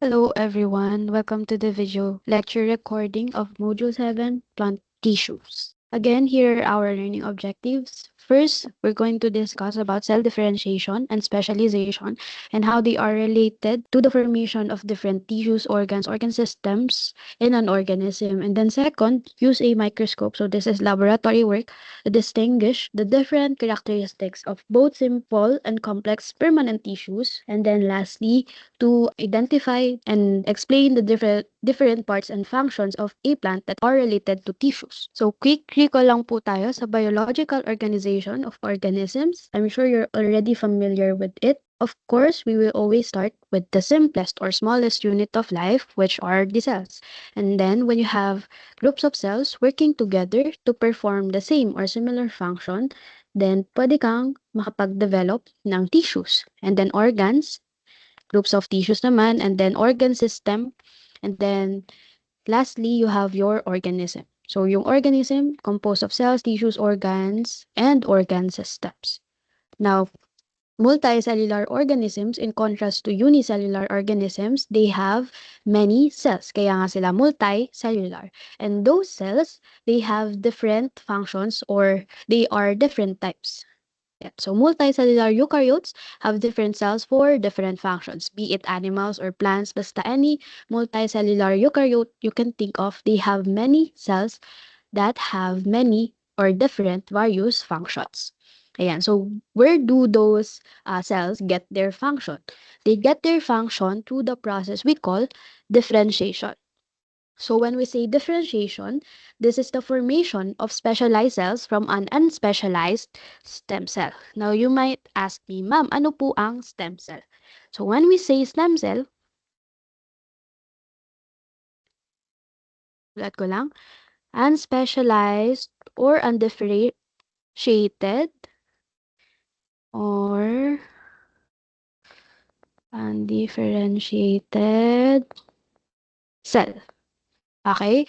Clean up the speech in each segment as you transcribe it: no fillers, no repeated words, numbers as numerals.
Hello everyone, welcome to the video lecture recording of Module 7, Plant Tissues. Again, here are our learning objectives. First, we're going to discuss about cell differentiation and specialization and how they are related to the formation of different tissues, organs, organ systems in an organism. And then second, use a microscope. So this is laboratory work to distinguish the different characteristics of both simple and complex permanent tissues. And then lastly, to identify and explain the different parts and functions of a plant that are related to tissues. So quick recall lang po tayo sa biological organization of organisms. I'm sure you're already familiar with it. Of course, we will always start with the simplest or smallest unit of life, which are the cells. And then when you have groups of cells working together to perform the same or similar function, then pwede kang makapag-develop ng tissues. And then organs, groups of tissues naman, and then organ system, and then lastly, you have your organism. So yung organism composed of cells, tissues, organs, and organ systems. Now, multicellular organisms, in contrast to unicellular organisms, they have many cells. Kaya nga sila multicellular. And those cells, they have different functions or they are different types. Yeah. So multicellular eukaryotes have different cells for different functions, be it animals or plants. Basta any multicellular eukaryote you can think of, they have many cells that have many or different various functions. Ayan. So where do those cells get their function? They get their function through the process we call differentiation. So when we say differentiation, this is the formation of specialized cells from an unspecialized stem cell. Now you might ask me, ma'am, ano po ang stem cell? So when we say stem cell, ulit ko lang, unspecialized or undifferentiated or undifferentiated cell. Okay?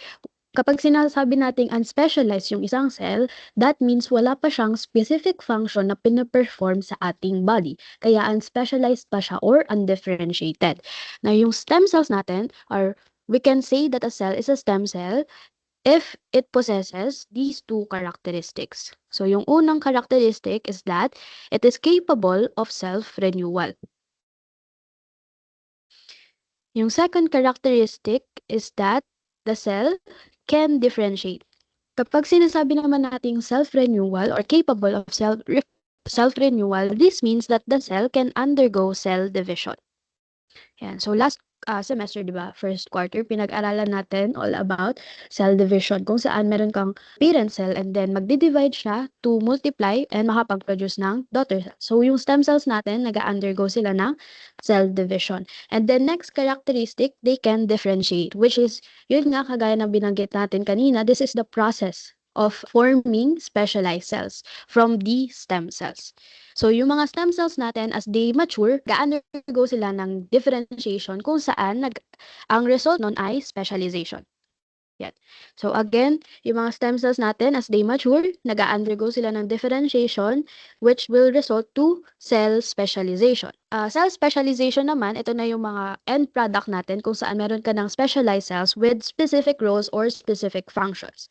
Kapag sinasabi nating unspecialized yung isang cell, that means wala pa siyang specific function na pinaperform sa ating body. Kaya unspecialized pa siya or undifferentiated. Now, yung stem cells natin are, we can say that a cell is a stem cell if it possesses these two characteristics. So, yung unang characteristic is that it is capable of self-renewal. Yung second characteristic is that the cell can differentiate. Kapag sinasabi naman nating self-renewal or capable of self-renewal, this means that the cell can undergo cell division. Yan. So last semester, di ba, first quarter, pinag-aralan natin all about cell division, kung saan meron kang parent cell and then magdi-divide siya to multiply and makapag-produce ng daughter cell. So yung stem cells natin, nag-undergo sila ng cell division. And the next characteristic, they can differentiate, which is, yun nga, kagaya ng binanggit natin kanina, this is the process of forming specialized cells from the stem cells. So, yung mga stem cells natin, as they mature, ga-undergo sila ng differentiation kung saan ang result nun ay specialization. Yan. So, again, yung mga stem cells natin, as they mature, nag-undergo sila ng differentiation which will result to cell specialization. Cell specialization naman, ito na yung mga end product natin kung saan meron ka ng specialized cells with specific roles or specific functions.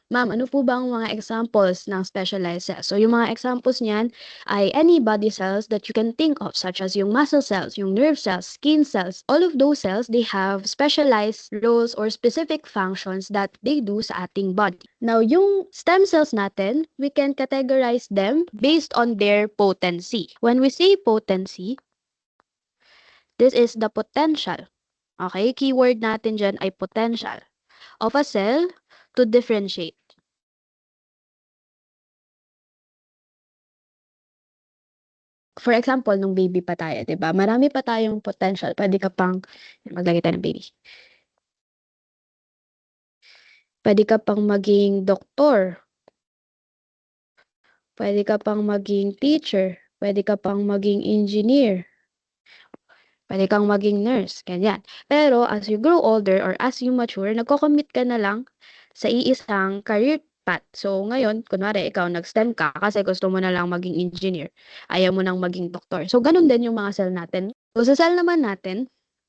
Ma'am, ano po bang mga examples ng specialized cells? So, yung mga examples niyan ay any body cells that you can think of, such as yung muscle cells, yung nerve cells, skin cells. All of those cells, they have specialized roles or specific functions that they do sa ating body. Now, yung stem cells natin, we can categorize them based on their potency. When we say potency, this is the potential. Okay? Keyword natin dyan ay potential of a cell to differentiate. For example, nung baby pa tayo, 'di ba? Marami pa tayong potential. Pwede ka pang maglagay tayo ng baby. Pwede ka pang maging doktor. Pwede ka pang maging teacher. Pwede ka pang maging engineer. Pwede kang maging nurse, ganyan. Pero as you grow older or as you mature, nagko-commit ka na lang sa iisang career path. So ngayon, kunwari ikaw nag-STEM ka kasi gusto mo na lang maging engineer. Ayaw mo nang maging doktor. So ganun din yung mga cell natin. So sa cell naman natin,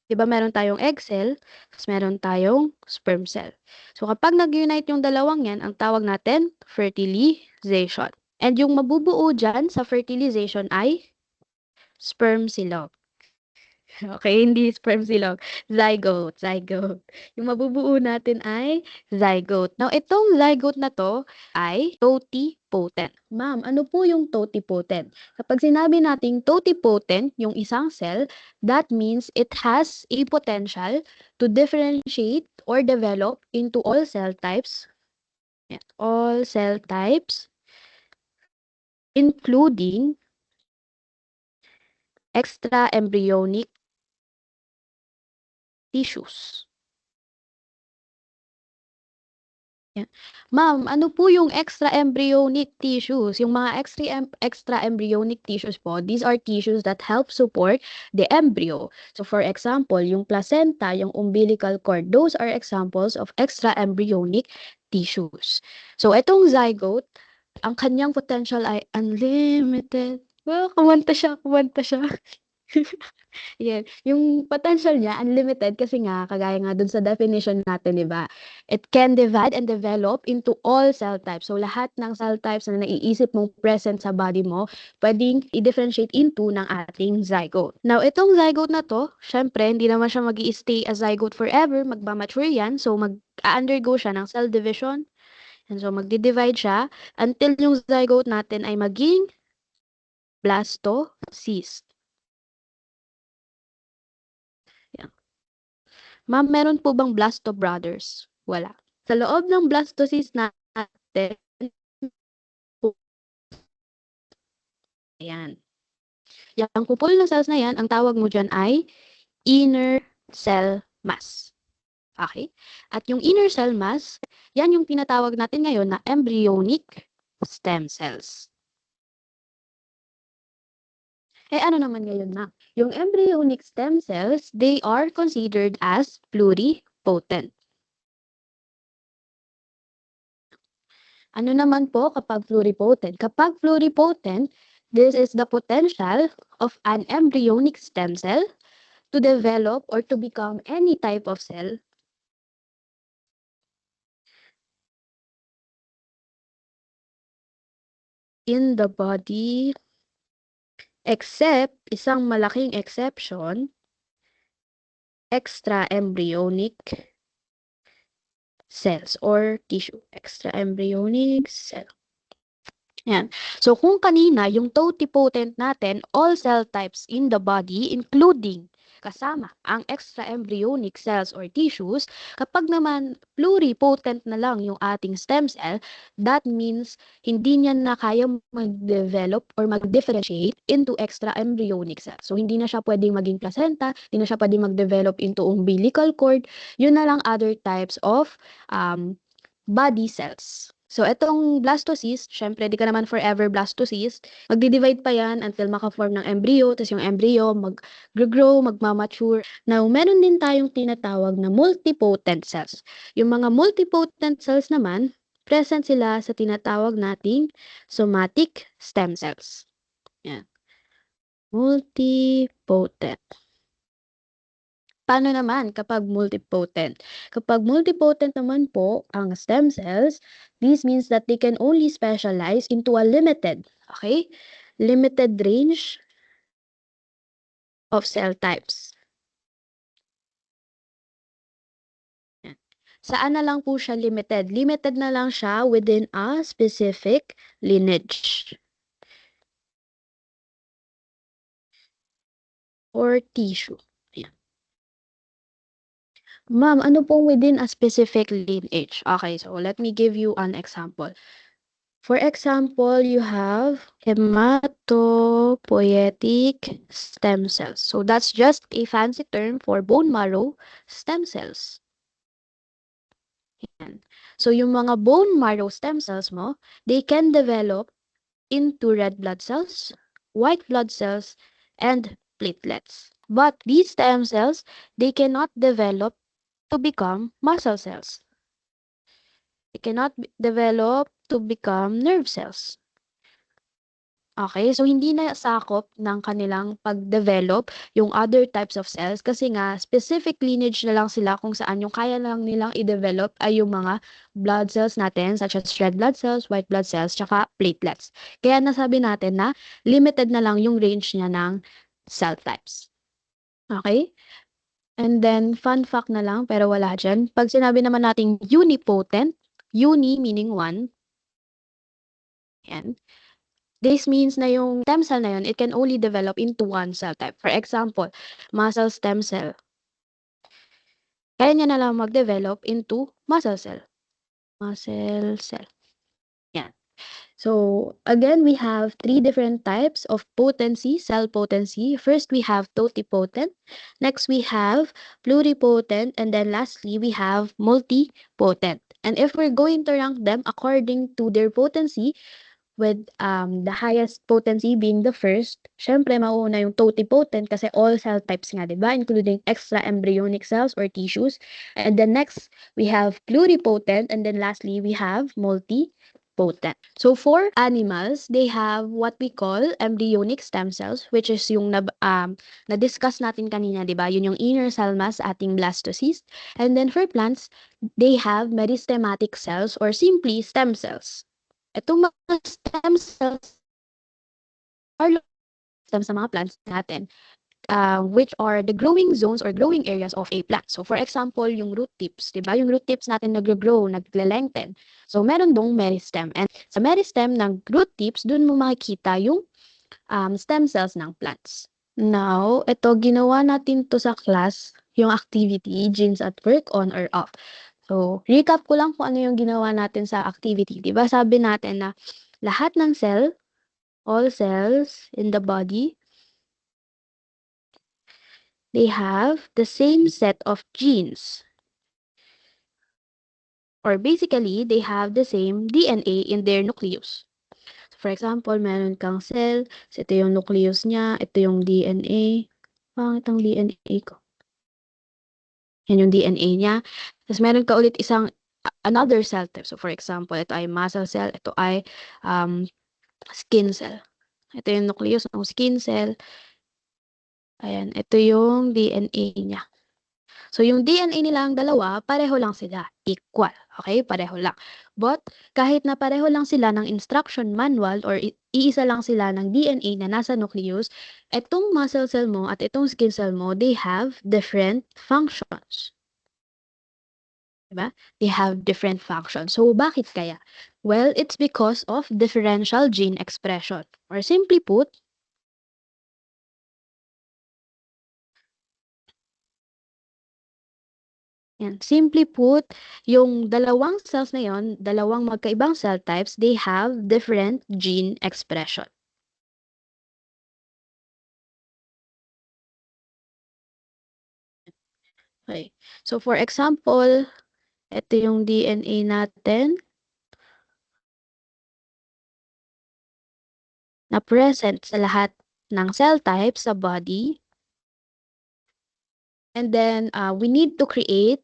'Di ba meron tayong egg cell, ta's meron tayong sperm cell. So kapag nag-unite yung dalawang 'yan, ang tawag natin fertilization. And yung mabubuo diyan sa fertilization ay sperm silog. Okay, hindi sperm silog, zygote. Yung mabubuo natin ay zygote. Now, itong zygote na 'to ay totipotent. Ma'am, ano po yung totipotent? Kapag sinabi nating totipotent yung isang cell, that means it has a potential to differentiate or develop into all cell types, yan, all cell types, including extra-embryonic tissues. Yan. Ma'am, ano po yung extra-embryonic tissues? Yung mga extra-embryonic tissues po, these are tissues that help support the embryo. So for example, yung placenta, yung umbilical cord, those are examples of extra-embryonic tissues. So itong zygote, ang kanyang potential ay unlimited. Well, kumanta siya. Yan, yung potential niya unlimited kasi nga kagaya nga dun sa definition natin, 'di ba? It can divide and develop into all cell types. So lahat ng cell types na naiisip mong present sa body mo, pwedeng i-differentiate into ng ating zygote. Now, itong zygote na 'to, syempre hindi naman siya magi-stay as zygote forever, magma-mature 'yan. So mag-undergo siya ng cell division. And so magdi-divide siya until yung zygote natin ay maging blastocyst. Ma'am, meron po bang blastobrothers? Wala. Sa loob ng blastocyst natin, ayan. Yang kupol na cells na yan, ang tawag mo dyan ay inner cell mass. Okay? At yung inner cell mass, yan yung tinatawag natin ngayon na embryonic stem cells. Eh ano naman ngayon na? Yung embryonic stem cells, they are considered as pluripotent. Ano naman po kapag pluripotent? Kapag pluripotent, this is the potential of an embryonic stem cell to develop or to become any type of cell in the body except isang malaking exception, extra-embryonic cells or tissue. Extra-embryonic cell. Yan. So, kung kanina, yung totipotent natin, all cell types in the body, including kasama ang extra-embryonic cells or tissues, kapag naman pluripotent na lang yung ating stem cell, that means hindi niya na kaya mag-develop or mag-differentiate into extra-embryonic cells. So, hindi na siya pwedeng maging placenta, hindi na siya pwedeng mag-develop into umbilical cord, yun na lang other types of body cells. So, itong blastocyst, syempre, di ka naman forever blastocyst. Magdi-divide pa yan until maka-form ng embryo, tapos yung embryo mag-grow, magmamature. Now, meron din tayong tinatawag na multipotent cells. Yung mga multipotent cells naman, present sila sa tinatawag nating somatic stem cells. Yan. Multipotent. Paano naman kapag multipotent? Kapag multipotent naman po ang stem cells, this means that they can only specialize into a limited, okay? Limited range of cell types. Yan. Saan na lang po siya limited? Limited na lang siya within a specific lineage or tissue. Ma'am, ano pong within a specific lineage? Okay, so let me give you an example. For example, you have hematopoietic stem cells. So that's just a fancy term for bone marrow stem cells. Yan. So yung mga bone marrow stem cells mo, they can develop into red blood cells, white blood cells, and platelets. But these stem cells, they cannot develop to become muscle cells. They cannot develop to become nerve cells. Okay, so hindi na sakop ng kanilang pag-develop yung other types of cells kasi nga specific lineage na lang sila kung saan yung kaya lang nilang i-develop ay yung mga blood cells natin such as red blood cells, white blood cells, tsaka platelets. Kaya nasabi natin na limited na lang yung range niya ng cell types. Okay? And then, fun fact na lang, pero wala dyan. Pag sinabi naman nating unipotent, uni meaning one, yan. This means na yung stem cell na yun, it can only develop into one cell type. For example, muscle stem cell. Kaya niya na lang mag-develop into muscle cell. Muscle cell. Yan. So, again, we have three different types of potency, cell potency. First, we have totipotent. Next, we have pluripotent. And then lastly, we have multipotent. And if we're going to rank them according to their potency, with the highest potency being the first, syempre mauuna yung totipotent kasi all cell types nga, 'di ba? Including extra embryonic cells or tissues. And then next, we have pluripotent and then lastly, we have multipotent. So for animals, they have what we call embryonic stem cells which is yung na-discuss natin kanina, 'di ba? Yun yung inner cell mass sa ating blastocyst. And then for plants, they have meristematic cells or simply stem cells. Itong mga stem cells are stem sa mga plants natin, which are the growing zones or growing areas of a plant. So, for example, yung root tips, di ba? Yung root tips natin nag-grow, nagle-lengthen. So, meron dong meristem. And sa meristem ng root tips, dun mo makikita yung stem cells ng plants. Now, ito, ginawa natin to sa class, yung activity, genes at work, on or off. So, recap ko lang kung ano yung ginawa natin sa activity. Diba sabi natin na lahat ng cell, all cells in the body, they have the same set of genes. Or basically, they have the same DNA in their nucleus. So, for example, meron kang cell, so ito yung nucleus niya, ito yung DNA. Pangit ang DNA ko. Yan yung DNA niya. Tapos meron ka ulit isang another cell type. So for example, ito ay muscle cell, ito ay skin cell. Ito yung nucleus ng skin cell. Ayan, ito yung DNA niya. So yung DNA nilang dalawa, pareho lang sila. Equal. Okay? Pareho lang. But kahit na pareho lang sila ng instruction manual or iisa lang sila ng DNA na nasa nucleus, itong muscle cell mo at itong skin cell mo, they have different functions. Diba? They have different functions. So, bakit kaya? Well, it's because of differential gene expression. Or simply put, yung dalawang cells na yon, dalawang magkaibang cell types, they have different gene expression. Okay. So, for example, ito yung DNA natin na present sa lahat ng cell types sa body. And then, we need to create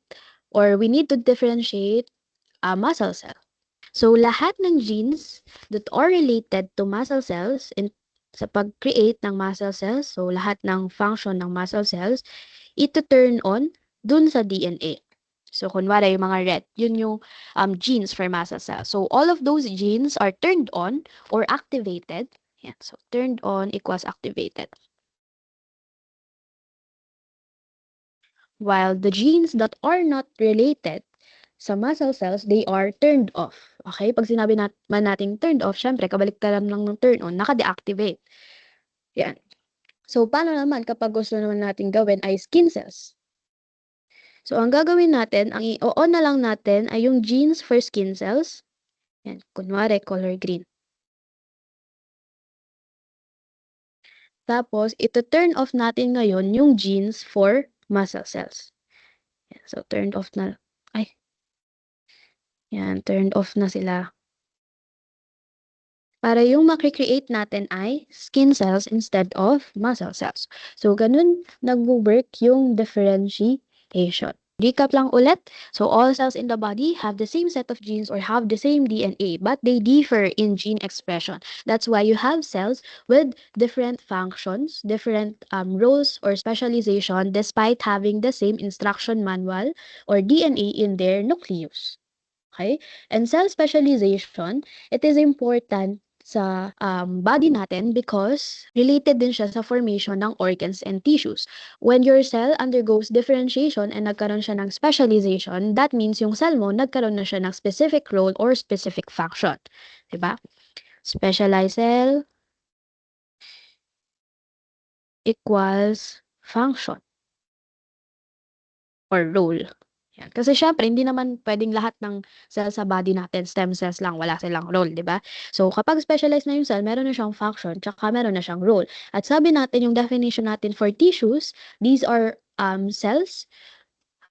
or we need to differentiate a muscle cell. So, lahat ng genes that are related to muscle cells sa pag-create ng muscle cells, so lahat ng function ng muscle cells, ito turn on dun sa DNA. So, kunwari yung mga red, yun yung genes for muscle cells. So, all of those genes are turned on or activated. Yan. So, turned on equals activated. While the genes that are not related sa muscle cells, they are turned off. Okay? Pag sinabi man nating turned off, syempre, kabaliktaran lang ng turn on, naka-deactivate. Yan. So, paano naman kapag gusto naman natin gawin ay skin cells? So, ang gagawin natin, ang i-on na lang natin ay yung genes for skin cells. Yan. Kunwari, color green. Tapos, ito turn off natin ngayon yung genes for muscle cells. Yan. So, turned off na. Ay. Yan, turned off na sila. Para yung makikreate natin ay skin cells instead of muscle cells. So, ganun nag-work yung differentiation. Recap lang ulit. So all cells in the body have the same set of genes or have the same DNA, but they differ in gene expression. That's why you have cells with different functions, different roles or specialization despite having the same instruction manual or DNA in their nucleus. Okay? And cell specialization, it is important sa body natin because related din siya sa formation ng organs and tissues. When your cell undergoes differentiation and nagkaroon siya ng specialization, that means yung cell mo nagkaroon na siya ng specific role or specific function. Diba? Specialized cell equals function or role. Yan. Kasi syempre, hindi naman pwedeng lahat ng cell sa body natin, stem cells lang, wala silang role, di ba? So, kapag specialized na yung cell, meron na siyang function, tsaka meron na siyang role. At sabi natin, yung definition natin for tissues, these are cells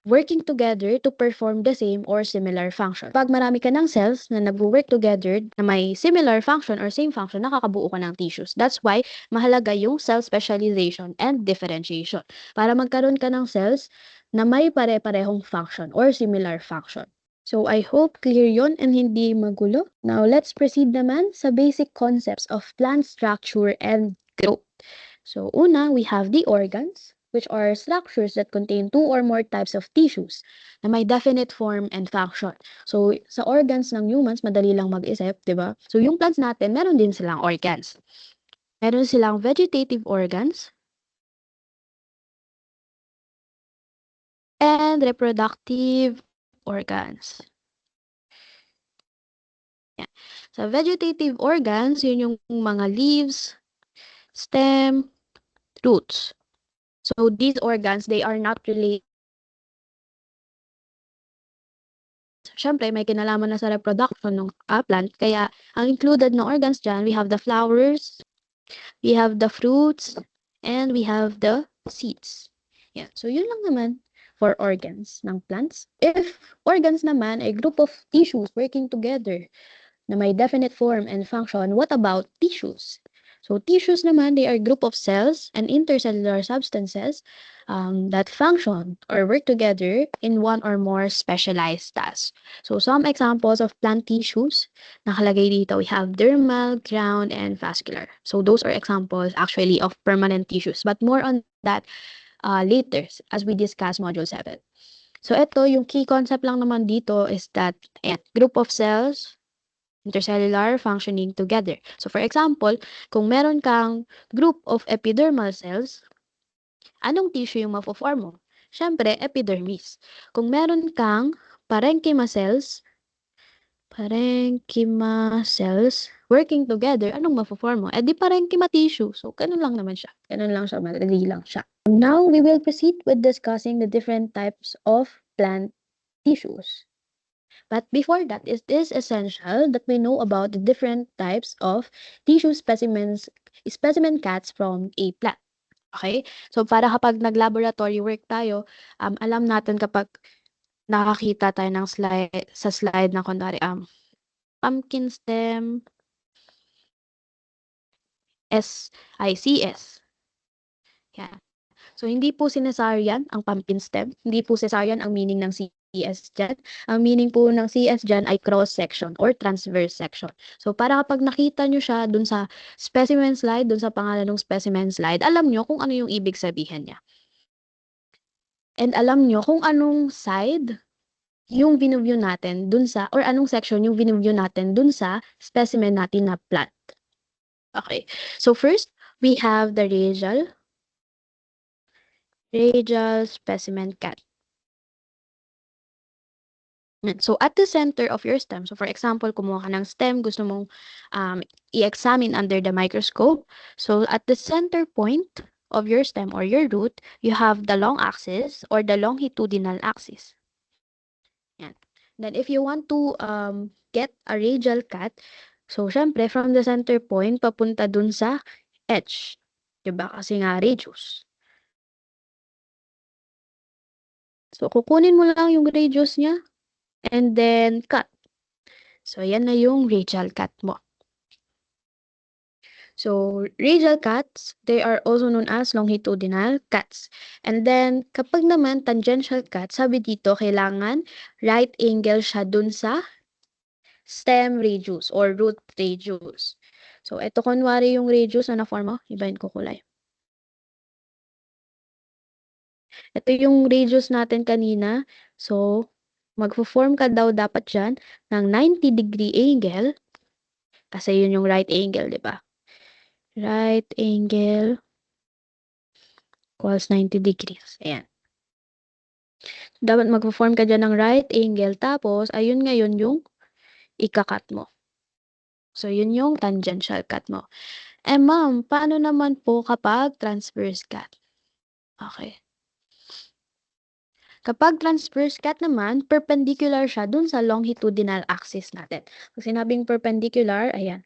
working together to perform the same or similar function. Pag marami ka ng cells na nag-work together na may similar function or same function, nakakabuo ka ng tissues. That's why mahalaga yung cell specialization and differentiation. Para magkaroon ka ng cells na may pare-parehong function or similar function. So, I hope clear yon and hindi magulo. Now, let's proceed naman sa basic concepts of plant structure and growth. So, una, we have the organs, which are structures that contain two or more types of tissues na may definite form and function. So, sa organs ng humans, madali lang mag-isip, di ba? So, yung plants natin, meron din silang organs. Meron silang vegetative organs and reproductive organs. Yan. Sa vegetative organs, yun yung mga leaves, stem, roots. So, these organs, they are not related. Siyempre, may kinalaman na sa reproduction ng plant. Kaya, ang included na organs dyan, we have the flowers, we have the fruits, and we have the seeds. Yan. So, yun lang naman for organs ng plants. If organs naman ay group of tissues working together na may definite form and function, what about tissues? So, tissues naman, they are group of cells and intercellular substances that function or work together in one or more specialized tasks. So, some examples of plant tissues, nakalagay dito, we have dermal, ground, and vascular. So, those are examples actually of permanent tissues. But more on that later as we discuss Module 7. So, ito, yung key concept lang naman dito is that group of cells, intercellular functioning together. So, for example, kung meron kang group of epidermal cells, anong tissue yung mapo-form mo? Siyempre, epidermis. Kung meron kang parenchyma cells working together, anong mapo-form mo? Eh di parenchyma tissue. So, ganun lang naman siya. Ganun lang siya, madali lang siya. Now, we will proceed with discussing the different types of plant tissues. But before that, it is essential that we know about the different types of tissue specimen cuts from a plant. Okay? So, para kapag nag-laboratory work tayo, alam natin kapag nakakita tayo ng slide na kunwari, pumpkin stem, SICS. Yan. So, hindi po sinasaryan ang pumpkin stem. Hindi po cesarean ang meaning ng CS dyan. Ang meaning po ng CS dyan ay cross-section or transverse section. So, para kapag nakita nyo siya dun sa specimen slide, dun sa pangalan ng specimen slide, alam nyo kung ano yung ibig sabihin niya. And alam nyo kung anong side yung view natin dun sa, or anong section yung view natin dun sa specimen natin na plant. Okay. So, first, we have the radial specimen cut. So, at the center of your stem, so for example, kumuha ka ng stem, gusto mong i-examine under the microscope. So, at the center point of your stem or your root, you have the long axis or the longitudinal axis. Yan. Then, if you want to get a radial cut, so, syempre, from the center point, papunta dun sa edge. Diba? Kasi nga, radius. So, kukunin mo lang yung radius niya and then cut. So, yan na yung radial cut mo. So, radial cuts, they are also known as longitudinal cuts. And then, kapag naman tangential cut, sabi dito, kailangan right angle siya dun sa stem radius or root radius. So, ito kunwari yung radius na na-form mo, ibahin ko kulay. Ito yung radius natin kanina. So, magfo-form ka daw dapat dyan ng 90-degree angle kasi yun yung right angle, di ba? Right angle equals 90 degrees. Ayan. Dapat magpo-form ka dyan ng right angle. Tapos, ayun ngayon yung ika-cut mo. So, yun yung tangential cut mo. Eh, ma'am, paano naman po kapag transverse cut? Okay. Kapag transverse cut naman, perpendicular siya dun sa longitudinal axis natin. Pag sinabing perpendicular, ayan,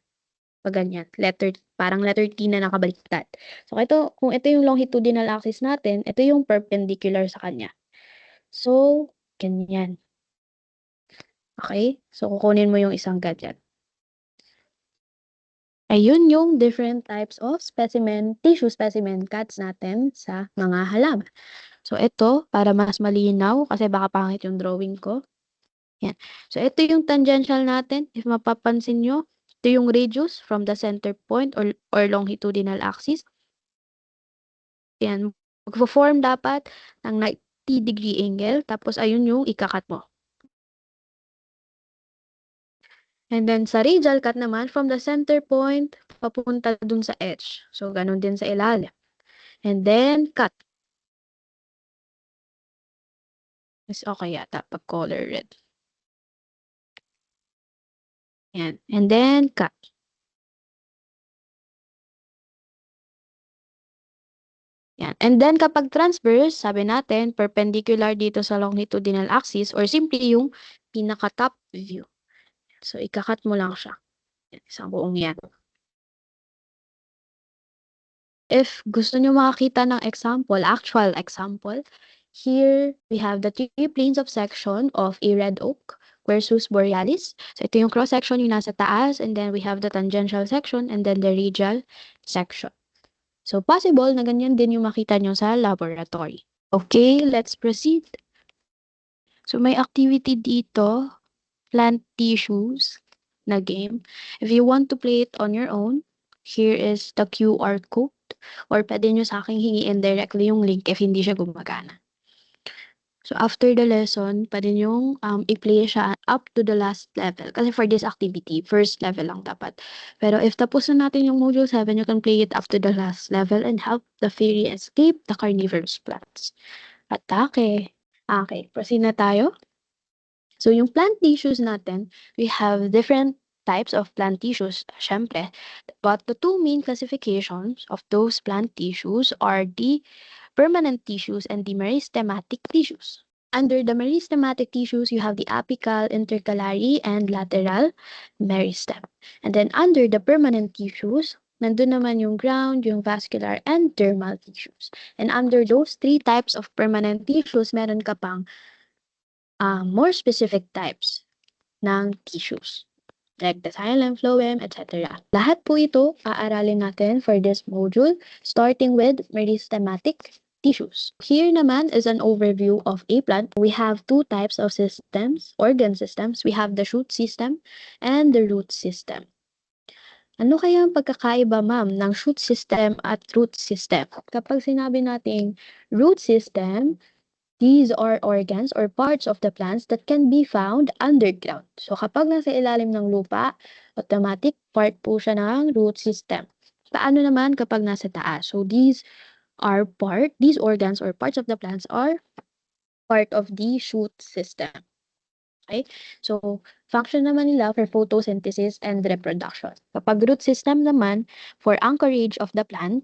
pag ganyan, parang letter T na nakabaliktad. So, kung ito yung longitudinal axis natin, ito yung perpendicular sa kanya. So, ganyan. Okay? So, kukunin mo yung isang ganyan. Ayun yung different types of tissue specimen cuts natin sa mga halaman. So, ito, para mas malinaw, kasi baka pangit yung drawing ko. Yan. So, ito yung tangential natin. If mapapansin nyo, ito yung radius from the center point or longitudinal axis. Yan. Magpo-form dapat ng 90-degree angle. Tapos, ayun yung ikakat mo. And then, sa radial cut naman, from the center point, papunta dun sa edge. So, ganun din sa ilalim. And then, cut. Is okay yata pag color red. Yan. And then, cut. Yan. And then, kapag transverse, sabi natin, perpendicular dito sa longitudinal axis or simply yung pinaka-top view. So, ikakat mo lang siya. Yan, isang buong yan. If gusto nyo makakita ng example, actual example, here we have the three planes of section of a red oak versus borealis. So, ito yung cross-section yung nasa taas, and then we have the tangential section, and then the radial section. So, possible na ganyan din yung makita nyo sa laboratory. Okay, let's proceed. So, may activity dito, plant tissues na game. If you want to play it on your own, here is the QR code or pwede nyo sa akin hingiin directly yung link if hindi siya gumagana. So, after the lesson, pwede nyo i-play siya up to the last level. Kasi for this activity, first level lang dapat. Pero if tapos na natin yung Module 7, you can play it up to the last level and help the fairy escape the carnivorous plants. Atake! Okay, proceed na tayo. So, yung plant tissues natin, we have different types of plant tissues, syempre. But the two main classifications of those plant tissues are the permanent tissues and the meristematic tissues. Under the meristematic tissues, you have the apical, intercalary, and lateral meristem. And then under the permanent tissues, nandun naman yung ground, yung vascular, and dermal tissues. And under those three types of permanent tissues, meron ka pang more specific types ng tissues like the xylem, phloem, etc. Lahat po ito aaralin natin for this module starting with meristematic tissues. Here naman is an overview of a plant. We have two types of systems, organ systems. We have the shoot system and the root system. Ano kaya ang pagkakaiba, ma'am, ng shoot system at root system? Kapag sinabi nating root system, these are organs or parts of the plants that can be found underground. So, kapag nasa ilalim ng lupa, automatic part po siya ng root system. Paano naman kapag nasa taas? So, these organs or parts of the plants are part of the shoot system. Okay? So, function naman nila for photosynthesis and reproduction. Kapag root system naman, for anchorage of the plant,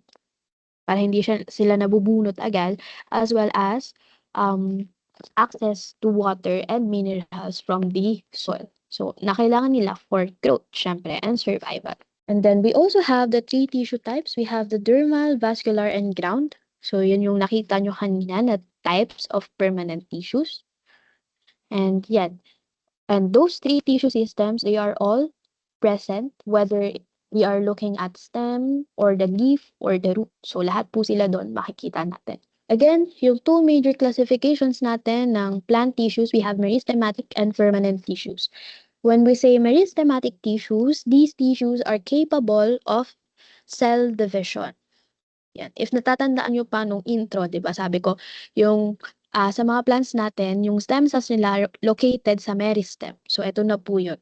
para hindi sila nabubunot agad, as well as access to water and minerals from the soil. So, na kailangan nila for growth, syempre, and survival. And then, we also have the three tissue types. We have the dermal, vascular, and ground. So, yun yung nakita nyo kanina na types of permanent tissues. And yan. And those three tissue systems, they are all present, whether we are looking at stem or the leaf or the root. So lahat po sila doon makikita natin. Again, yung two major classifications natin ng plant tissues, we have meristematic and permanent tissues. When we say meristematic tissues, these tissues are capable of cell division. Yan. If natatandaan nyo pa nung intro, di ba, sabi ko, yung sa mga plants natin, yung stem cells nila located sa meristem. So, ito na po yun.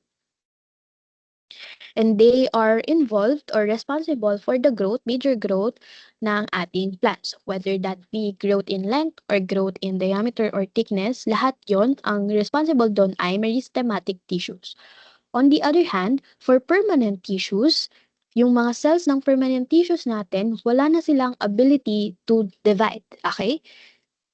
And they are involved or responsible for the growth, major growth ng ating plants. Whether that be growth in length or growth in diameter or thickness, lahat yon ang responsible doon ay meristematic tissues. On the other hand, for permanent tissues, yung mga cells ng permanent tissues natin, wala na silang ability to divide, okay?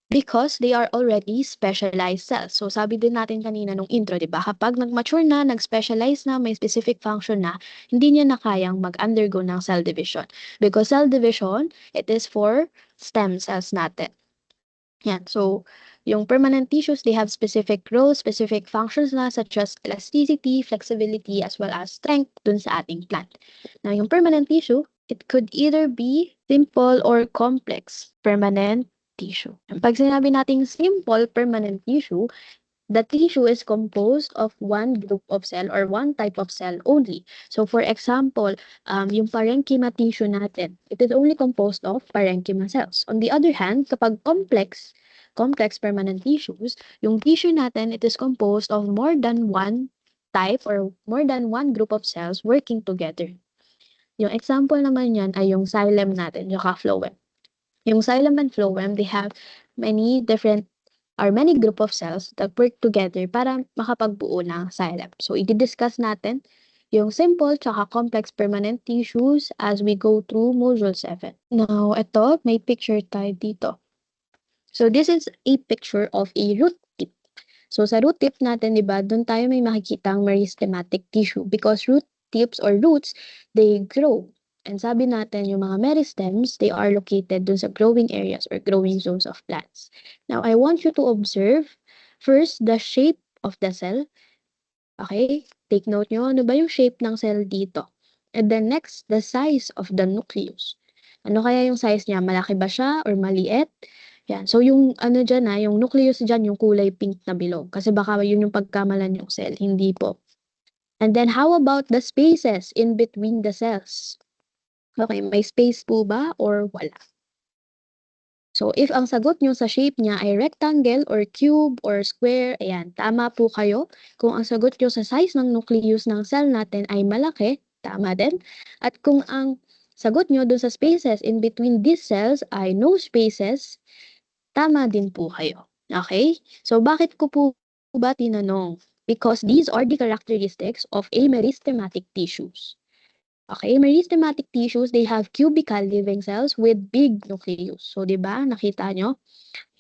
Because they are already specialized cells. So sabi din natin kanina nung intro, di ba? Kapag nag-mature na, nag-specialize na, may specific function na, hindi niya na kayang mag-undergo ng cell division. Because cell division, it is for stem cells natin. Yan. So, yung permanent tissues, they have specific roles, specific functions na such as elasticity, flexibility, as well as strength dun sa ating plant. Now, yung permanent tissue, it could either be simple or complex permanent tissue. And pag sinabi nating simple permanent tissue, the tissue is composed of one group of cell or one type of cell only. So, for example, yung parenchyma tissue natin, it is only composed of parenchyma cells. On the other hand, kapag complex permanent tissues, yung tissue natin, it is composed of more than one type or more than one group of cells working together. Yung example naman yan ay yung xylem natin, yung phloem. Yung xylem and phloem, they have many group of cells that work together para makapagbuo ng xylem. So, i-discuss natin yung simple tsaka complex permanent tissues as we go through Module 7. Now, ito, may picture tayo dito. So, this is a picture of a root tip. So, sa root tip natin, di ba, doon tayo may makikitang meristematic tissue because root tips or roots, they grow. And sabi natin, yung mga meristems, they are located dun sa growing areas or growing zones of plants. Now, I want you to observe first the shape of the cell. Okay? Take note nyo, ano ba yung shape ng cell dito? And then next, the size of the nucleus. Ano kaya yung size niya? Malaki ba siya or maliit? Yan. So, yung ano dyan yung nucleus dyan, yung kulay pink na bilog. Kasi baka yun yung pagkamalan yung cell. Hindi po. And then, how about the spaces in between the cells? Okay, may space po ba or wala? So, if ang sagot nyo sa shape niya ay rectangle or cube or square, ayan, tama po kayo. Kung ang sagot nyo sa size ng nucleus ng cell natin ay malaki, tama din. At kung ang sagot nyo dun sa spaces in between these cells ay no spaces, tama din po kayo. Okay? So, bakit ko po ba tinanong? Because these are the characteristics of a meristematic tissues. Okay, meristematic tissues, they have cubical living cells with big nucleus. So, di ba, nakita nyo?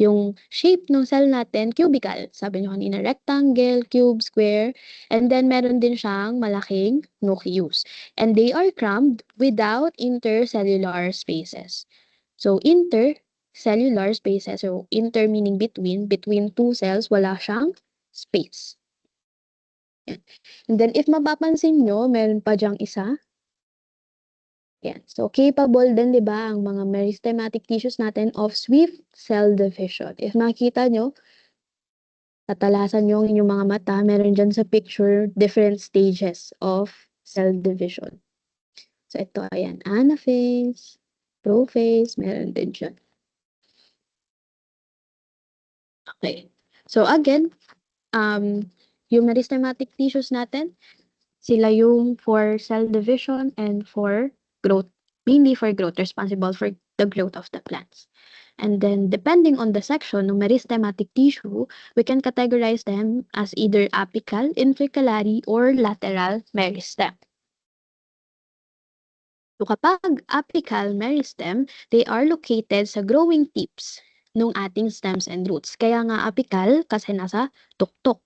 Yung shape ng cell natin, cubical. Sabi nyo kanina, rectangle, cube, square. And then, meron din siyang malaking nucleus. And they are crammed without intercellular spaces. So, intercellular spaces, so inter meaning between two cells, wala siyang space. And then, if mapapansin nyo, meron pa dyang isa. Yan. So, capable din, di ba, ang mga meristematic tissues natin of swift cell division. If makita nyo, tatalasan nyo ang inyong mga mata, meron dyan sa picture, different stages of cell division. So, ito, ayan, anaphase, prophase, meron din dyan. Okay. So, again, yung meristematic tissues natin, sila yung for cell division and for growth, mainly for growth, responsible for the growth of the plants. And then, depending on the section ng meristematic tissue, we can categorize them as either apical, intercalary, or lateral meristem. So, kapag apical meristem, they are located sa growing tips ng ating stems and roots. Kaya nga apical kasi nasa tuktok,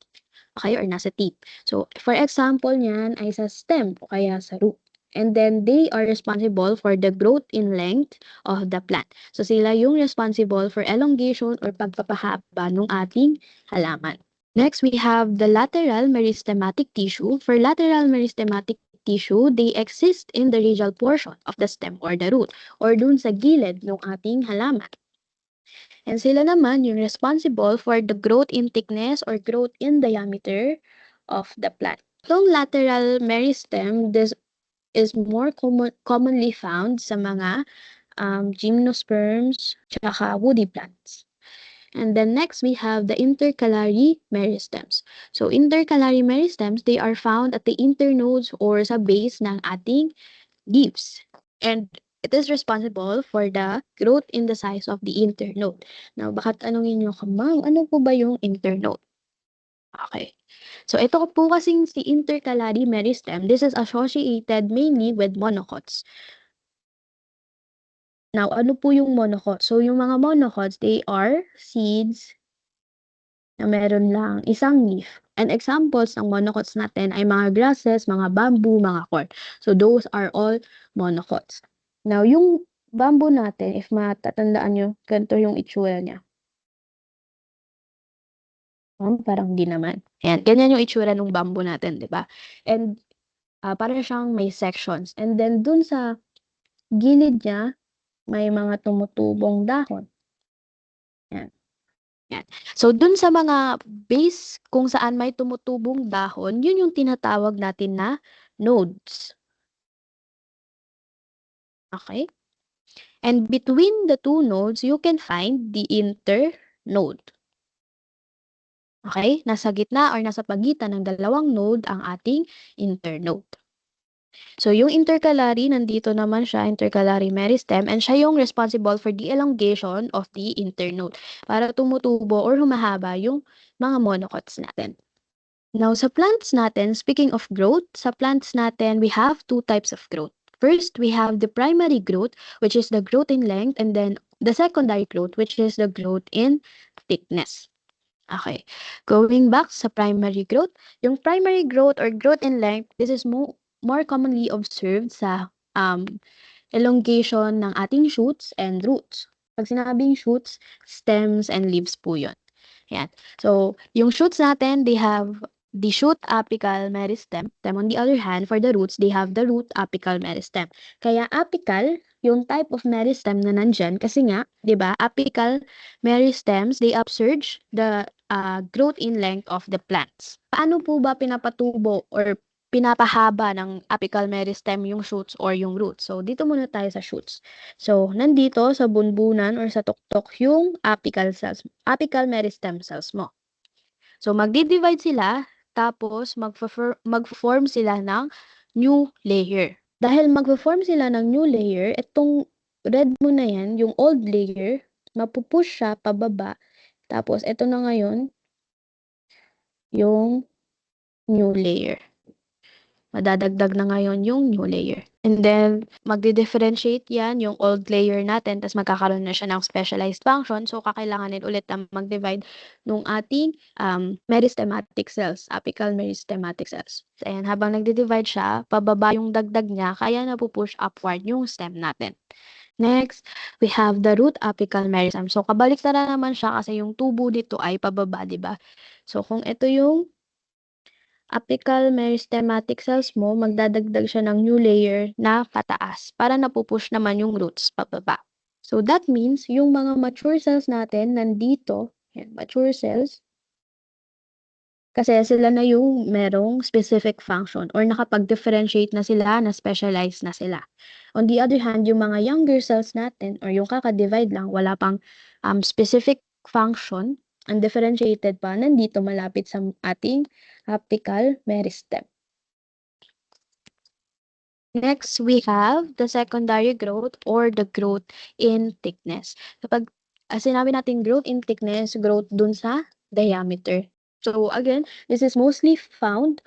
okay, or nasa tip. So, for example niyan ay sa stem o kaya sa root. And then, they are responsible for the growth in length of the plant. So, sila yung responsible for elongation or pagpapahaba ng ating halaman. Next, we have the lateral meristematic tissue. For lateral meristematic tissue, they exist in the radial portion of the stem or the root, or dun sa gilid ng ating halaman. And sila naman yung responsible for the growth in thickness or growth in diameter of the plant. Itong lateral meristem, this is more commonly found sa mga gymnosperms tsaka woody plants. And then next, we have the intercalary meristems. So, intercalary meristems, they are found at the internodes or sa base ng ating leaves. And it is responsible for the growth in the size of the internode. Now, baka tanungin nyo, ma'am, ano po ba yung internode? Okay. So, ito po kasing si intercalary meristem, this is associated mainly with monocots. Now, ano po yung monocots? So, yung mga monocots, they are seeds na meron lang isang leaf. And examples ng monocots natin ay mga grasses, mga bamboo, mga corn. So, those are all monocots. Now, yung bamboo natin, if matatandaan nyo, ganito yung itsura niya. Parang di naman. Ayan, ganyan yung itsura ng bamboo natin, di ba? And parang siyang may sections. And then, dun sa gilid niya, may mga tumutubong dahon. Yan. Yan. So, dun sa mga base kung saan may tumutubong dahon, yun yung tinatawag natin na nodes. Okay? And between the two nodes, you can find the internode. Okay? Nasa gitna or nasa pagitan ng dalawang node ang ating internode. So, yung intercalary, nandito naman siya, intercalary meristem, and siya yung responsible for the elongation of the internode para tumutubo or humahaba yung mga monocots natin. Now, sa plants natin, speaking of growth, sa plants natin, we have two types of growth. First, we have the primary growth, which is the growth in length, and then the secondary growth, which is the growth in thickness. Okay. Going back sa primary growth, yung primary growth or growth in length, this is more commonly observed sa elongation ng ating shoots and roots. Pag sinabing shoots, stems and leaves po yun. Yan. So, yung shoots natin, they have the shoot apical meristem. Then on the other hand, for the roots, they have the root apical meristem. Kaya apical, yung type of meristem na nandyan, kasi nga, di ba, apical meristems, they upsurge the growth in length of the plants. Paano po ba pinapatubo or pinapahaba ng apical meristem yung shoots or yung roots? So, dito muna tayo sa shoots. So, nandito sa bunbunan or sa tuktok yung apical cells, apical meristem cells mo. So, magdi-divide sila, tapos mag-form sila ng new layer. Dahil mag-form sila ng new layer, itong red mo na yan, yung old layer, mapupush siya pababa. Tapos, ito na ngayon, yung new layer. Madadagdag na ngayon yung new layer. And then, magdi-differentiate yan, yung old layer natin, tapos magkakaroon na siya ng specialized function. So, kakailanganin ulit na mag-divide nung ating meristematic cells, apical meristematic cells. And habang nagdi-divide siya, pababa yung dagdag niya, kaya napupush upward yung stem natin. Next, we have the root apical meristem. So, kabaliktaran naman siya kasi yung tubo dito ay pababa, di ba? So, kung ito yung apical meristematic cells mo, magdadagdag siya ng new layer na pataas para napupush naman yung roots pababa. So, that means yung mga mature cells natin nandito, yan, mature cells, kasi sila na yung merong specific function or nakapag-differentiate na sila, na specialized na sila. On the other hand, yung mga younger cells natin or yung kaka-divide lang, wala pang specific function, undifferentiated pa, nandito malapit sa ating apical meristem. Next, we have the secondary growth or the growth in thickness. Kapag sinabi natin growth in thickness, growth dun sa diameter. So again, this is mostly found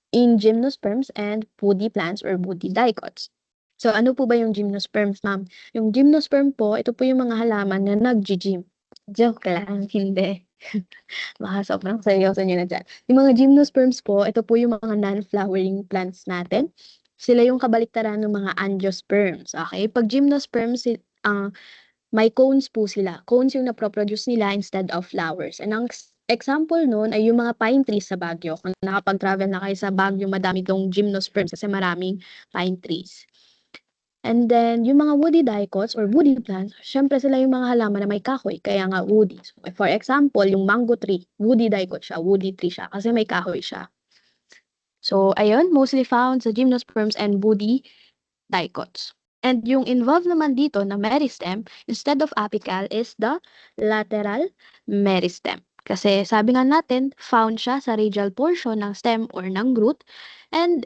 in gymnosperms and woody plants or woody dicots. So ano po ba yung gymnosperms, ma'am? Yung gymnosperm po, ito po yung mga halaman na nag-gym. Joke lang, hindi. Baka sobrang seryoso nyo na dyan. Yung mga gymnosperms po, ito po yung mga non-flowering plants natin. Sila yung kabaliktaran ng mga angiosperms. Okay? Pag gymnosperms, may cones po sila. Cones yung naproproduce nila instead of flowers. And ang example nun ay yung mga pine trees sa Baguio. Kung nakapag-travel na kayo sa Baguio, madami tong gymnosperms kasi maraming pine trees. And then, yung mga woody dicots or woody plants, syempre sila yung mga halaman na may kahoy, kaya nga woody. So, for example, yung mango tree, woody dicot siya, woody tree siya, kasi may kahoy siya. So, ayun, mostly found sa gymnosperms and woody dicots. And yung involved naman dito na meristem, instead of apical, is the lateral meristem. Kasi sabi nga natin, found siya sa radial portion ng stem or ng root. And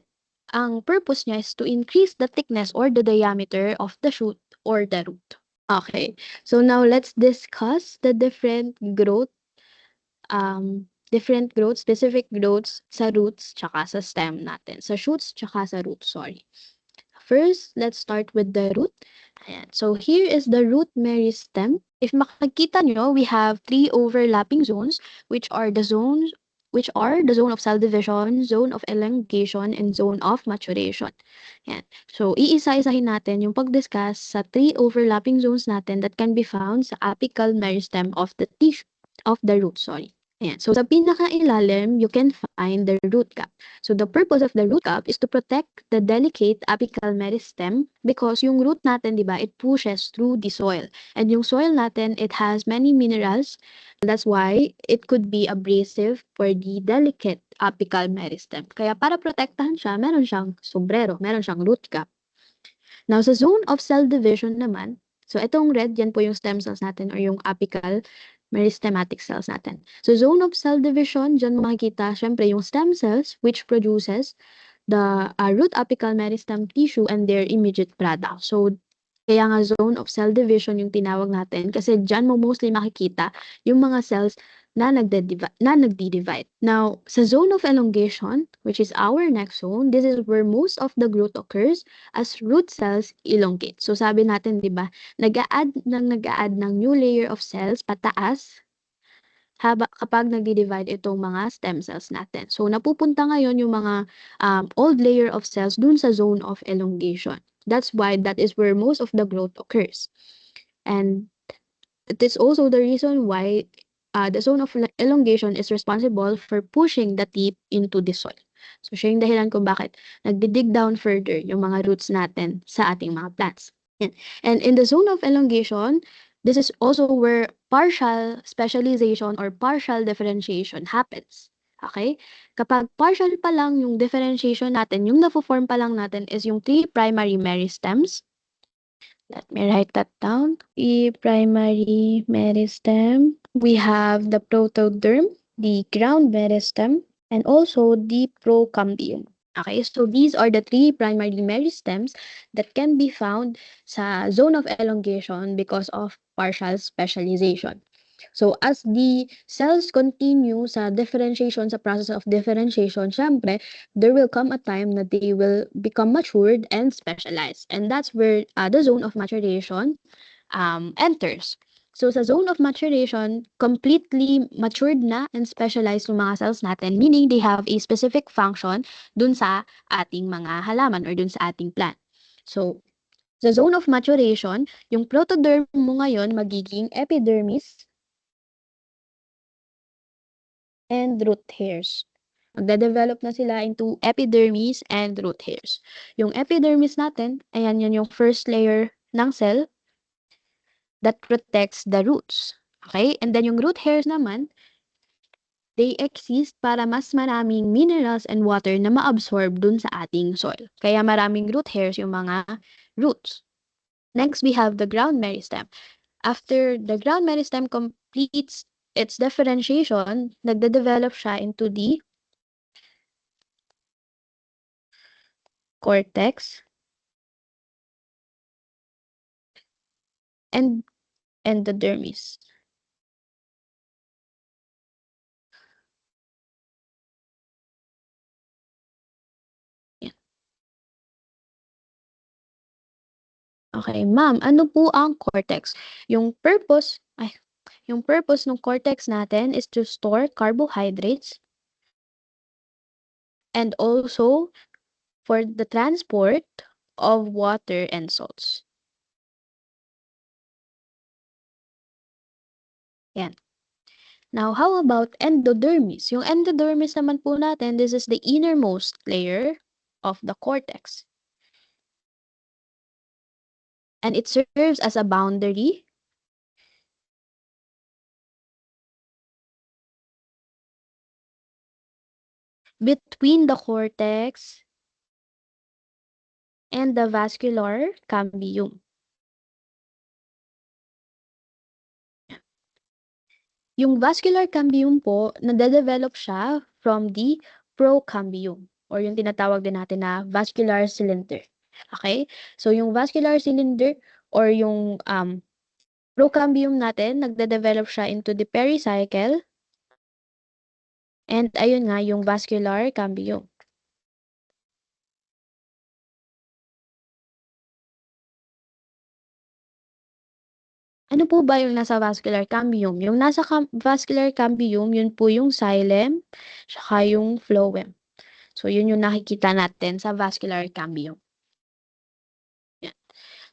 ang purpose niya is to increase the thickness or the diameter of the shoot or the root. Okay, so now let's discuss the different growth, specific growths sa roots tsaka sa stem natin. Sa shoots tsaka sa roots, sorry. First, let's start with the root. Ayan. So here is the root meristem. If makikita nyo, we have 3 overlapping zones, which are the zone of cell division, zone of elongation, and zone of maturation. Ayan. So iisa-isahin natin yung pag-discuss sa 3 overlapping zones natin that can be found sa apical meristem of the tissue of the root, sorry. Ayan. So, sa pinakailalim, you can find the root cap. So, the purpose of the root cap is to protect the delicate apical meristem because yung root natin, di ba, it pushes through the soil. And yung soil natin, it has many minerals. That's why it could be abrasive for the delicate apical meristem. Kaya para protektahan siya, meron siyang sombrero, meron siyang root cap. Now, sa zone of cell division naman, so itong red, yan po yung stem cells natin or yung apical meristematic cells natin. So, zone of cell division, dyan makikita, syempre, yung stem cells which produces the root apical meristem tissue and their immediate product. So, kaya nga zone of cell division yung tinawag natin kasi dyan mo mostly makikita yung mga cells na nagdi-divide. Now, sa zone of elongation, which is our next zone, this is where most of the growth occurs as root cells elongate. So, sabi natin, di ba, nag-a-add ng new layer of cells pataas kapag nagdi-divide itong mga stem cells natin. So, napupunta ngayon yung mga old layer of cells dun sa zone of elongation. That's why that is where most of the growth occurs. And it is also the reason why the zone of elongation is responsible for pushing the tip into the soil. So, siya yung dahilan kung bakit nagdi-dig down further yung mga roots natin sa ating mga plants. And in the zone of elongation, this is also where partial specialization or partial differentiation happens. Okay? Kapag partial pa lang yung differentiation natin, yung na-form pa lang natin is yung 3 primary meristems. Let me write that down. The primary meristem. We have the protoderm, the ground meristem, and also the procambium. Okay, so these are the 3 primary meristems that can be found sa zone of elongation because of partial specialization. So, as the cells continue sa differentiation, sa process of differentiation, syempre, there will come a time that they will become matured and specialized. And that's where the zone of maturation enters. So, sa zone of maturation, completely matured na and specialized yung mga cells natin, meaning they have a specific function dun sa ating mga halaman or dun sa ating plant. So, sa zone of maturation, yung protoderm mo ngayon magiging epidermis and root hairs. Magde-develop na sila into epidermis and root hairs. Yung epidermis natin, ayan yan yung first layer ng cell that protects the roots. Okay? And then yung root hairs naman, they exist para mas maraming minerals and water na ma-absorb dun sa ating soil. Kaya maraming root hairs yung mga roots. Next, we have the ground meristem. After the ground meristem completes its differentiation, nagde-develop siya into the cortex and endodermis. Yan. Okay, ma'am, ano po ang cortex? Yung purpose ng cortex natin is to store carbohydrates and also for the transport of water and salts. Yan. Now, how about endodermis? Yung endodermis naman po natin, this is the innermost layer of the cortex. And it serves as a boundary between the cortex and the vascular cambium. Yung vascular cambium po, nade-develop siya from the procambium or yung tinatawag din natin na vascular cylinder. Okay? So, yung vascular cylinder or yung procambium natin, nagde-develop siya into the pericycle. And ayun nga, yung vascular cambium. Ano po ba yung nasa vascular cambium? Yung nasa vascular cambium, yun po yung xylem, saka yung phloem. So, yun yung nakikita natin sa vascular cambium. Yan.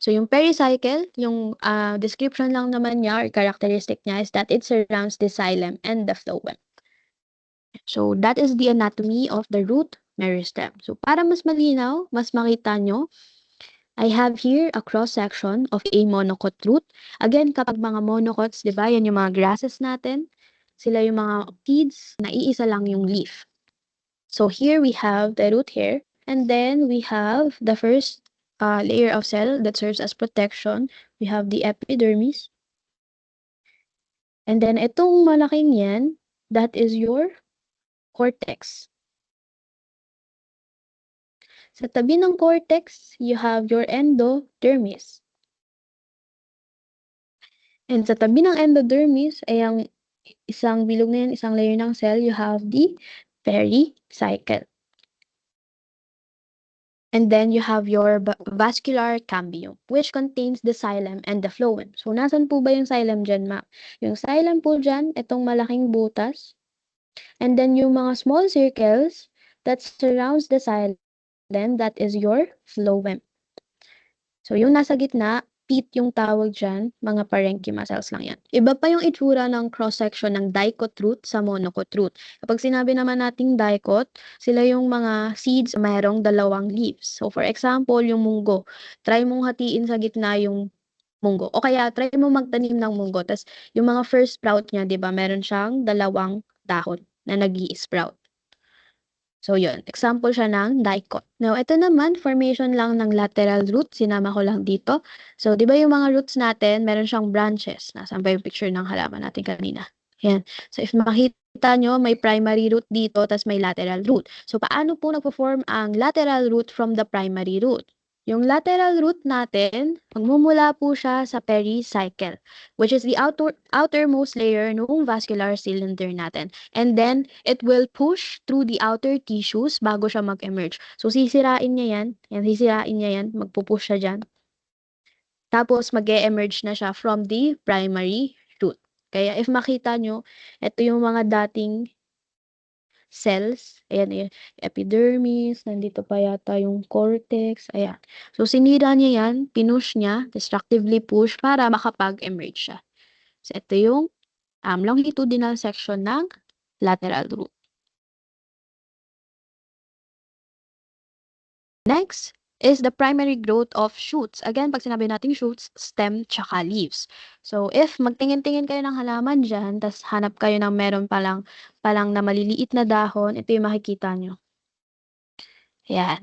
So, yung pericycle, yung description lang naman niya or characteristic niya is that it surrounds the xylem and the phloem. So, that is the anatomy of the root meristem. So, para mas malinaw, mas makita nyo, I have here a cross-section of a monocot root. Again, kapag mga monocots, di ba, yan yung mga grasses natin. Sila yung mga seeds na iisa lang yung leaf. So here we have the root hair. And then we have the first layer of cell that serves as protection. We have the epidermis. And then itong malaking yan, that is your cortex. Sa tabi ng cortex, you have your endodermis. And sa tabi ng endodermis, ay ang isang bilog na yan, isang layer ng cell, you have the pericycle. And then you have your vascular cambium, which contains the xylem and the phloem. So, nasan po ba yung xylem dyan, ma'am? Yung xylem po dyan, itong malaking butas. And then yung mga small circles that surrounds the xylem, that is your phloem. So, yung nasa gitna, pit yung tawag dyan, mga parenchyma cells lang yan. Iba pa yung itsura ng cross-section ng dicot root sa monocot root. Kapag sinabi naman nating dicot, sila yung mga seeds mayroong dalawang leaves. So, for example, yung munggo, try mong hatiin sa gitna yung munggo. O kaya, try mo magtanim ng munggo. Tapos, yung mga first sprout niya, di ba, meron siyang dalawang dahon na nag-i-sprout. So, yun. Example siya ng dicot. Now, ito naman, formation lang ng lateral root. Sinama ko lang dito. So, di ba yung mga roots natin, meron siyang branches. Nasaan ba yung picture ng halaman natin kanina? Yan. So, if makita nyo, may primary root dito, tas may lateral root. So, paano po nagpo-form ang lateral root from the primary root? Yung lateral root natin, magmumula po siya sa pericycle, which is the outermost layer ng vascular cylinder natin. And then, it will push through the outer tissues bago siya mag-emerge. So, sisirain niya yan, magpupush siya dyan. Tapos, mag-e-emerge na siya from the primary root. Kaya, if makita nyo, ito yung mga dating cells. Ayan, ayan. Epidermis, nandito pa yata yung cortex. Ayan. So, sinira niya yan, pinush niya, destructively push para makapag-emerge siya. So, ito yung longitudinal section ng lateral root. Next is the primary growth of shoots. Again, pag sinabi natin shoots, stem tsaka leaves. So, if magtingin-tingin kayo ng halaman dyan, tas hanap kayo ng meron palang na maliliit na dahon, ito yung makikita nyo. Ayan.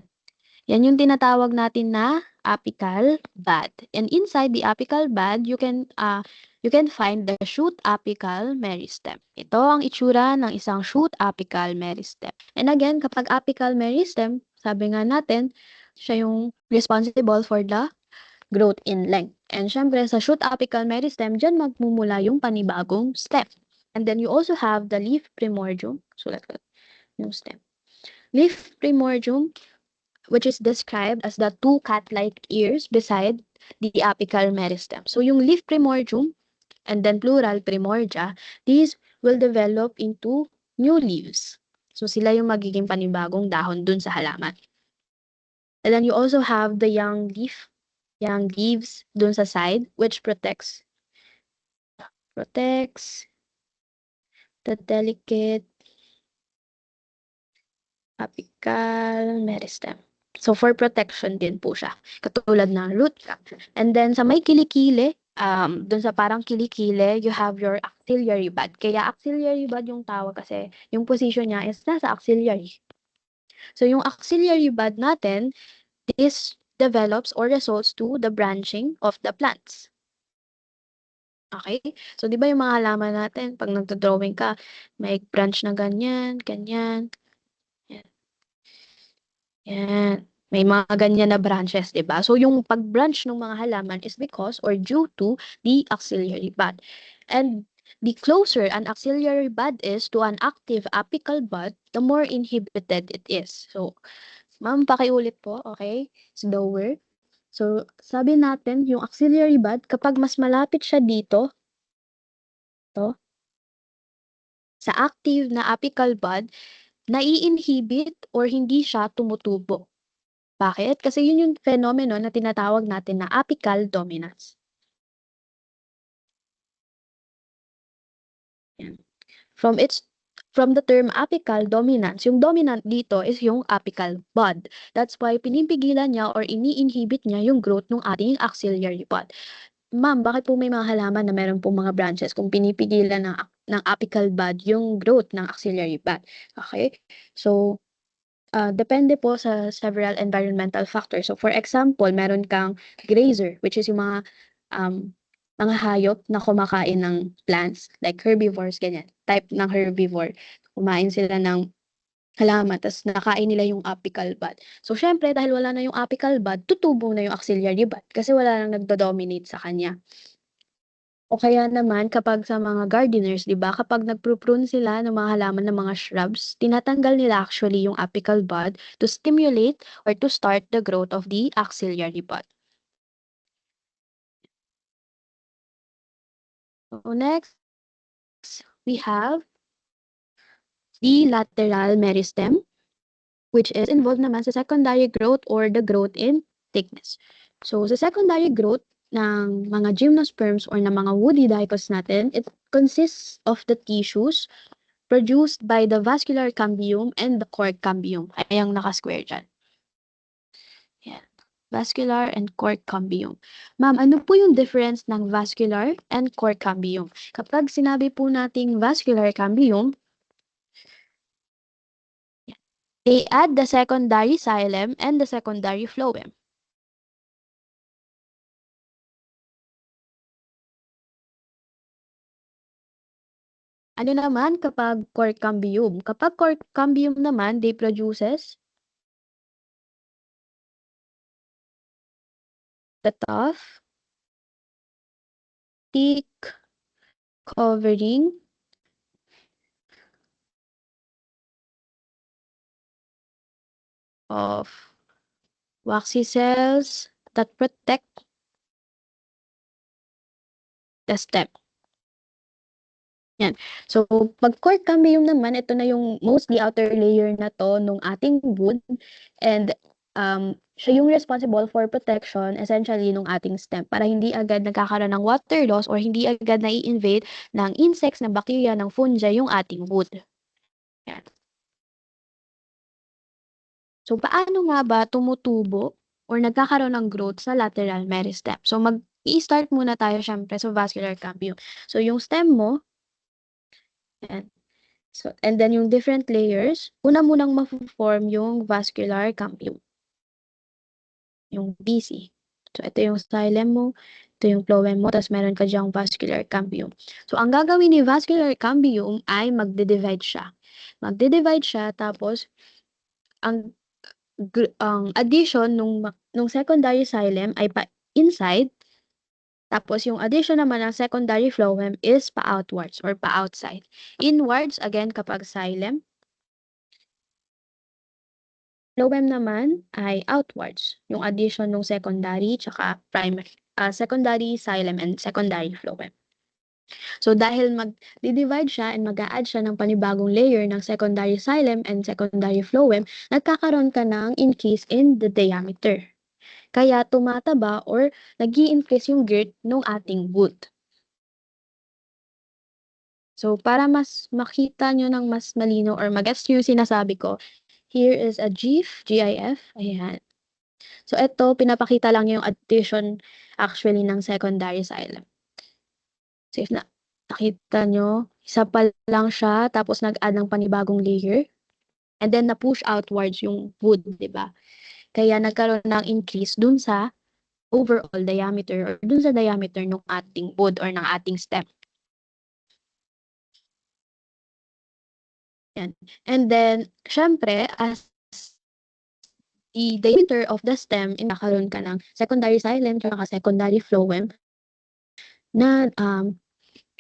Yan yung tinatawag natin na apical bud. And inside the apical bud, you can find the shoot apical meristem. Ito ang itsura ng isang shoot apical meristem. And again, kapag apical meristem, sabi nga natin, siya yung responsible for the growth in length. And syempre, sa shoot apical meristem, dyan magmumula yung panibagong stem. And then you also have the leaf primordium. Sulat ko yung stem. Leaf primordium, which is described as the two cat-like ears beside the apical meristem. So yung leaf primordium and then plural primordia, these will develop into new leaves. So sila yung magiging panibagong dahon dun sa halaman. And then you also have the young leaves dun sa side, which protects the delicate apical meristem. So, for protection din po siya. Katulad ng root cap. And then, sa may kilikili, dun sa parang kilikili, you have your axillary bud. Kaya axillary bud yung tawag kasi yung position niya is nasa axillary. So, yung axillary bud natin, this develops or results to the branching of the plants. Okay? So, di ba yung mga halaman natin, pag nagdo-drawing ka, may branch na ganyan, ganyan. Yan. Yan. May mga ganyan na branches, di ba? So, yung pag-branch ng mga halaman is because or due to the axillary bud. And the closer an axillary bud is to an active apical bud, the more inhibited it is. So, ma'am, pakiulit po, okay? Slower. So, sabi natin, yung axillary bud, kapag mas malapit siya dito, to, sa active na apical bud, nai-inhibit or hindi siya tumutubo. Bakit? Kasi yun yung phenomenon na tinatawag natin na apical dominance. Yan. From the term apical dominance, yung dominant dito is yung apical bud. That's why pinipigilan niya or ini-inhibit niya yung growth ng ating axillary bud. Ma'am, bakit po may mga halaman na meron po mga branches kung pinipigilan ng apical bud yung growth ng axillary bud? Okay? So, depende po sa several environmental factors. So, for example, meron kang grazer, which is yung mga hayop na kumakain ng plants, like herbivores, ganyan. Type ng herbivore. Kumain sila ng halaman, tapos nakain nila yung apical bud. So, syempre, dahil wala na yung apical bud, tutubo na yung axillary bud kasi wala nang nagdo-dominate sa kanya. O kaya naman kapag sa mga gardeners, 'di ba, kapag nagpru-prune sila ng mga halaman ng mga shrubs, tinatanggal nila actually yung apical bud to stimulate or to start the growth of the axillary bud. So next, we have the lateral meristem, which is involved naman sa secondary growth or the growth in thickness. So sa secondary growth ng mga gymnosperms or ng mga woody dipels natin, it consists of the tissues produced by the vascular cambium and the cork cambium. Ay, ang naka-square dyan. Yan. Vascular and cork cambium. Ma'am, ano po yung difference ng vascular and cork cambium? Kapag sinabi po nating vascular cambium, they add the secondary xylem and the secondary phloem. Ano naman kapag cork cambium? Kapag cork cambium naman, they produces the tough, thick covering of waxy cells that protect the stem. Yan. So, pag cork cambium naman, ito na yung mostly outer layer na to nung ating wood. And siya yung responsible for protection essentially nung ating stem para hindi agad nagkakaroon ng water loss or hindi agad nai-invade ng insects, ng bacteria, ng fungi yung ating wood. Yan. So, paano nga ba tumutubo or nagkakaroon ng growth sa lateral meristem? So, i-start muna tayo syempre sa vascular cambium. So, yung stem mo, yan. So, and then yung different layers, una munang ma-form yung vascular cambium. Yung BC. So, ito yung xylem mo, ito yung phloem mo, tapos meron ka diyang vascular cambium. So, ang gagawin ni vascular cambium ay magde-divide siya. Magde-divide siya, tapos, ang addition nung secondary xylem ay pa inside, tapos yung addition naman ng secondary phloem is pa-outwards or pa-outside. Inwards, again, kapag xylem. Phloem naman ay outwards, yung addition ng secondary tsaka primary, secondary xylem and secondary phloem. So dahil mag-divide siya and mag-a-add siya ng panibagong layer ng secondary xylem and secondary phloem, nagkakaroon ka ng increase in the diameter. Kaya tumataba or nag-i-increase yung girth ng ating wood. So, para mas makita nyo ng mas malino or mag-gets nyo yung sinasabi ko, here is a GIF, GIF, ayan. So, ito, pinapakita lang yung addition actually ng secondary xylem. So, if nakita nyo, isa pa lang siya, tapos nag-add ng panibagong layer. And then, na-push outwards yung wood, di ba? Kaya nagkaroon ng increase dun sa overall diameter or dun sa diameter ng ating wood or ng ating stem. Yan. And then, syempre, as the diameter of the stem, nakaroon ka ng secondary xylem at secondary phloem na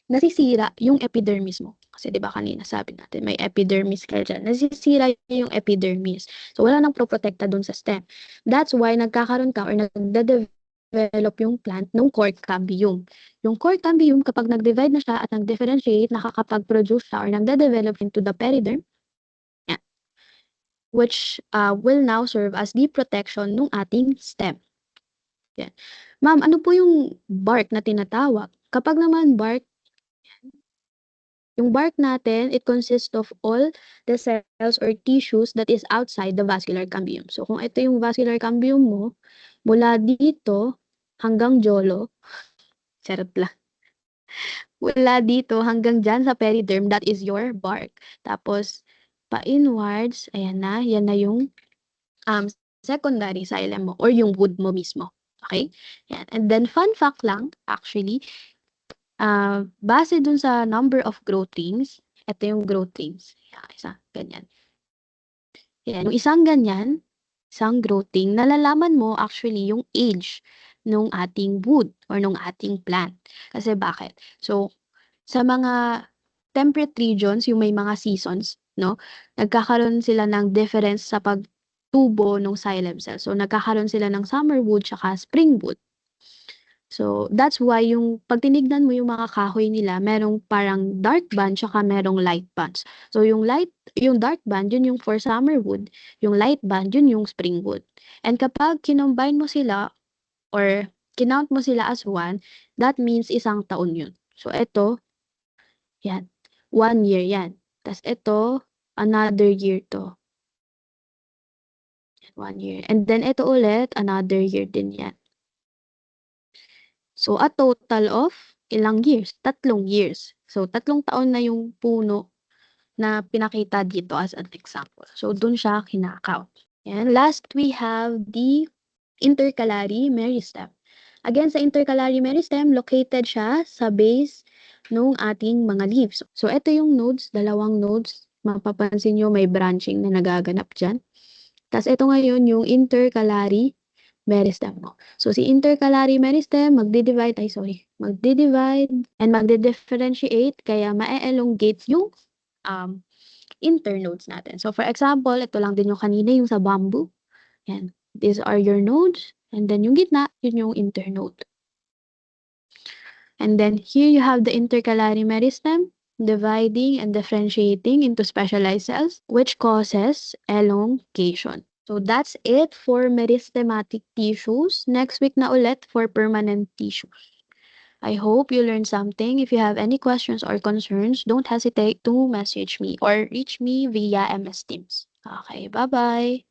nasisira yung epidermis mo. Kasi 'di ba kanina sabi natin may epidermis ka dyan. Nasisira yung epidermis. So wala nang proprotekta dun sa stem. That's why nagkakaroon ka or nagde-develop yung plant ng cork cambium. Yung cork cambium kapag nag-divide na siya at nag-differentiate, nakakapag-produce siya or nagde-develop into the periderm, yan, which will now serve as the protection ng ating stem. Yan. Ma'am, ano po yung bark na tinatawag? Kapag naman bark, yung bark natin, it consists of all the cells or tissues that is outside the vascular cambium. So, kung ito yung vascular cambium mo, mula dito hanggang jolo, charot lang. Mula dito hanggang dyan sa periderm, that is your bark. Tapos, pa-inwards, ayan na, yan na yung secondary xylem mo or yung wood mo mismo. Okay? Yan. And then, fun fact lang, actually, base dun sa number of growth rings, ito yung growth rings. Yan, isa, ganyan. Yan, yung isang ganyan, isang growth ring, nalalaman mo actually yung age nung ating wood or nung ating plant. Kasi bakit? So, sa mga temperate regions, yung may mga seasons, no? Nagkakaroon sila ng difference sa pagtubo ng xylem cell. So, nagkakaroon sila ng summer wood tsaka spring wood. So, that's why yung pag tinignan mo yung mga kahoy nila, merong parang dark band tsaka merong light bands. So, yung dark band, yun yung for summer wood. Yung light band, yun yung spring wood. And kapag kinombine mo sila or kinount mo sila as one, that means isang taon yun. So, ito, yan. 1 year yan. Tapos ito, another year to. 1 year. And then ito ulit, another year din yan. So, a total of ilang years? 3 years. So, 3 taon na yung puno na pinakita dito as an example. So, dun siya kinakount. And last, we have the intercalary meristem. Again, sa intercalary meristem, located siya sa base nung ating mga leaves. So, ito yung nodes, dalawang nodes. Mapapansin nyo may branching na nagaganap dyan. Tapos, ito ngayon yung intercalary meristem mo. So, si intercalary meristem, magdi-divide and magdi-differentiate, kaya ma-elongate yung internodes natin. So, for example, ito lang din yung kanina, yung sa bamboo. Yan. These are your nodes. And then yung gitna, yun yung internode. And then here you have the intercalary meristem dividing and differentiating into specialized cells, which causes elongation. So that's it for meristematic tissues. Next week na ulit for permanent tissues. I hope you learned something. If you have any questions or concerns, don't hesitate to message me or reach me via MS Teams. Okay, bye-bye.